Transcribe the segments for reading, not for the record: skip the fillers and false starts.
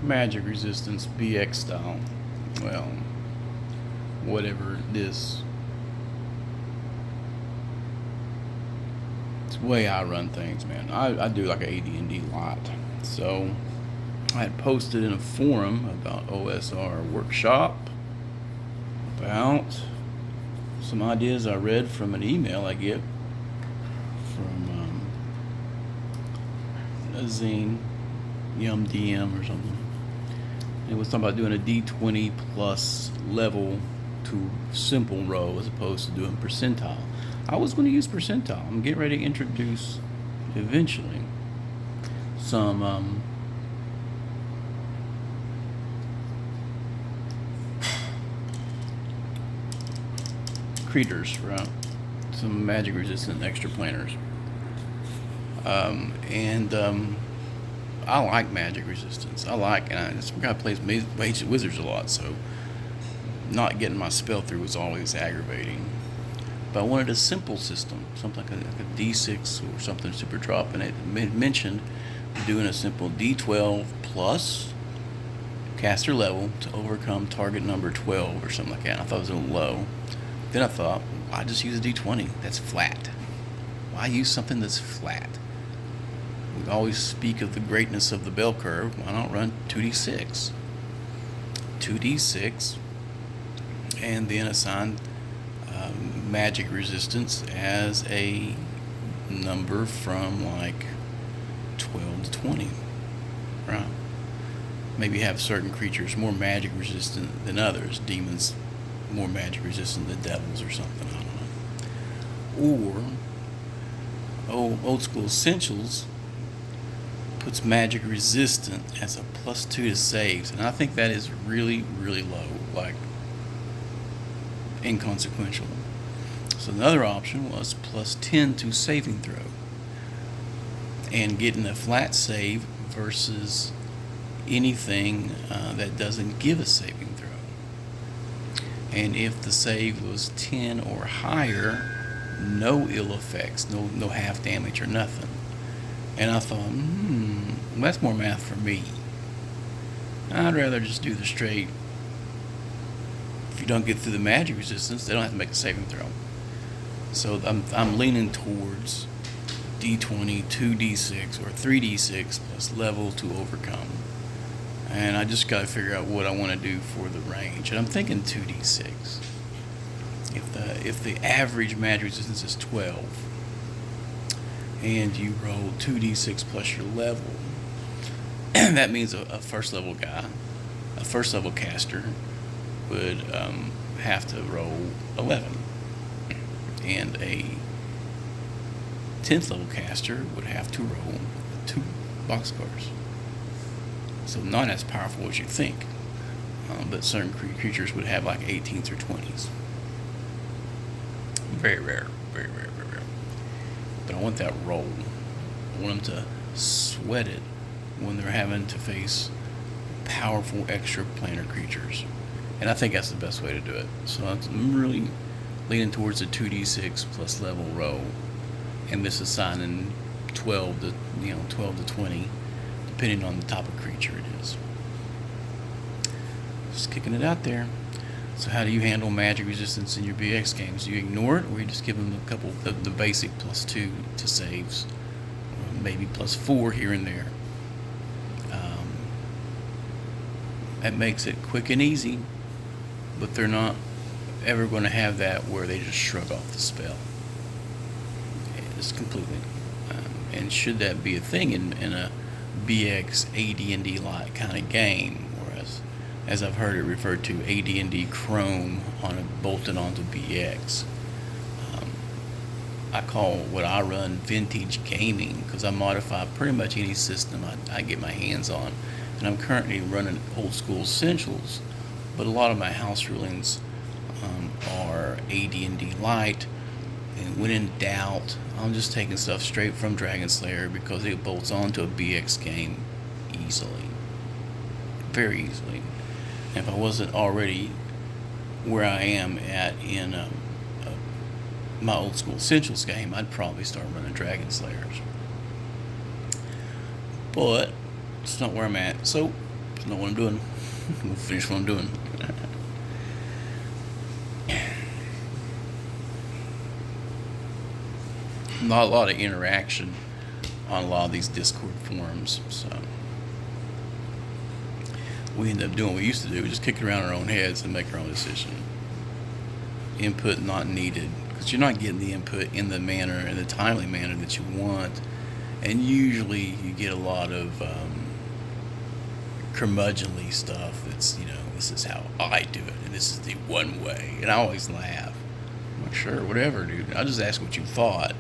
Magic Resistance BX style. Well, whatever it is. It's the way I run things, man. I do like a AD&D lot. So I had posted in a forum about OSR workshop about some ideas I read from an email I get from a zine, Yum DM or something. It was talking about doing a D20 plus level to simple row as opposed to doing percentile. I was going to use percentile. I'm getting ready to introduce eventually some creatures, right? Some magic resistant extra planners. I like magic resistance. And this guy plays Mage Wizards a lot, so not getting my spell through was always aggravating. But I wanted a simple system, something like a D6 or something super drop, and it mentioned doing a simple D12 plus caster level to overcome target number 12 or something like that. I thought it was a little low. Then I thought, why just use a D20? That's flat. Why use something that's flat? We always speak of the greatness of the bell curve. Why not run 2d6? 2d6, and then assign magic resistance as a number from like 12 to 20. Right? Maybe have certain creatures more magic resistant than others. Demons more magic resistant than devils or something. I don't know. Or old school essentials puts magic resistant as a +2 to saves, and I think that is really, really low, like inconsequential. So another option was +10 to saving throw, and getting a flat save versus anything that doesn't give a saving throw. And if the save was 10 or higher, no ill effects, no half damage or nothing. And I thought, that's more math for me. I'd rather just do the straight. If you don't get through the magic resistance, they don't have to make a saving throw. So I'm leaning towards D20, 2d6, or 3d6 plus level to overcome. And I just got to figure out what I want to do for the range. And I'm thinking 2d6. If the average magic resistance is 12, and you roll 2d6 plus your level, that means a first level guy, a first level caster, would have to roll 11, and a 10th level caster would have to roll 2 boxcars. So not as powerful as you think, but certain creatures would have like 18s or 20s. Very rare, very rare, very rare. But I want that roll. I want them to sweat it when they're having to face powerful extra planar creatures. And I think that's the best way to do it. So I'm really leaning towards the 2d6 plus level roll, and this assigning 12 to 20, depending on the type of creature it is. Just kicking it out there. So how do you handle magic resistance in your BX games? Do you ignore it, or you just give them a couple the basic +2 to saves, or maybe +4 here and there? That makes it quick and easy, but they're not ever going to have that where they just shrug off the spell. It's completely. And should that be a thing in a BX AD&D like kind of game, whereas, as I've heard it referred to, AD&D Chrome bolted onto BX. I call what I run vintage gaming, because I modify pretty much any system I get my hands on. And I'm currently running old school essentials, but a lot of my house rulings are AD&D light. And when in doubt, I'm just taking stuff straight from Dragon Slayer because it bolts onto a BX game easily, very easily. And if I wasn't already where I am at in my old school essentials game, I'd probably start running Dragon Slayers. But it's not where I'm at. So I know what I'm doing. We'll finish what I'm doing. Not a lot of interaction on a lot of these Discord forums, so we end up doing what we used to do, just kick it around our own heads and make our own decision. Input not needed, because you're not getting the input in the manner, in the timely manner that you want, and usually you get a lot of curmudgeonly stuff that's, this is how I do it, and this is the one way, and I always laugh. I'm like, sure, whatever, dude. I'll just ask what you thought.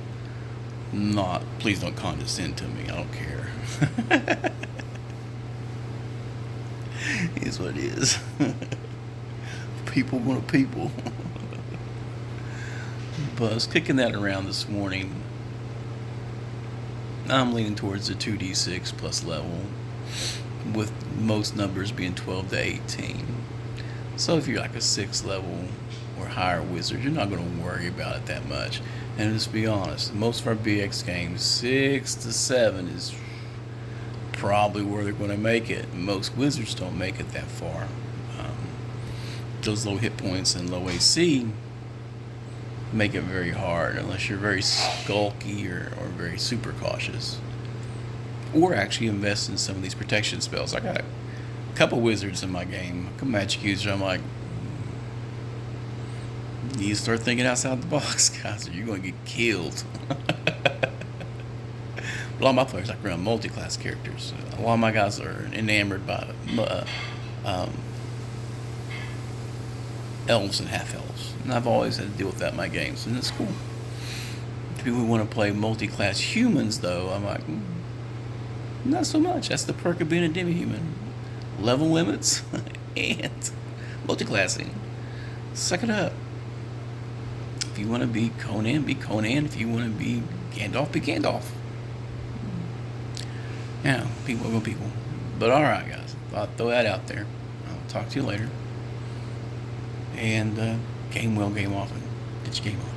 Not, please don't condescend to me. I don't care. It is what it is. People want to people. But I was kicking that around this morning. I'm leaning towards the 2d6 plus level, with most numbers being 12 to 18. So if you're like a 6th level or higher wizard, you're not going to worry about it that much. And let's be honest, most of our BX games, 6 to 7 is probably where they're going to make it. Most wizards don't make it that far. Those low hit points and low AC make it very hard unless you're very skulky or very super cautious. Or actually invest in some of these protection spells. I got a couple wizards in my game, a couple magic users. I'm like, you start thinking outside the box, guys, or you're going to get killed. A lot of my players like run multi-class characters. A lot of my guys are enamored by elves and half-elves. And I've always had to deal with that in my games, and it's cool. People who want to play multi-class humans, though, I'm like, not so much. That's the perk of being a demi-human. Level limits and multi-classing. Suck it up. If you want to be Conan, be Conan. If you want to be Gandalf, be Gandalf. Yeah, people will people. But alright, guys. I'll throw that out there. I'll talk to you later. And game well, game often. Get your game on.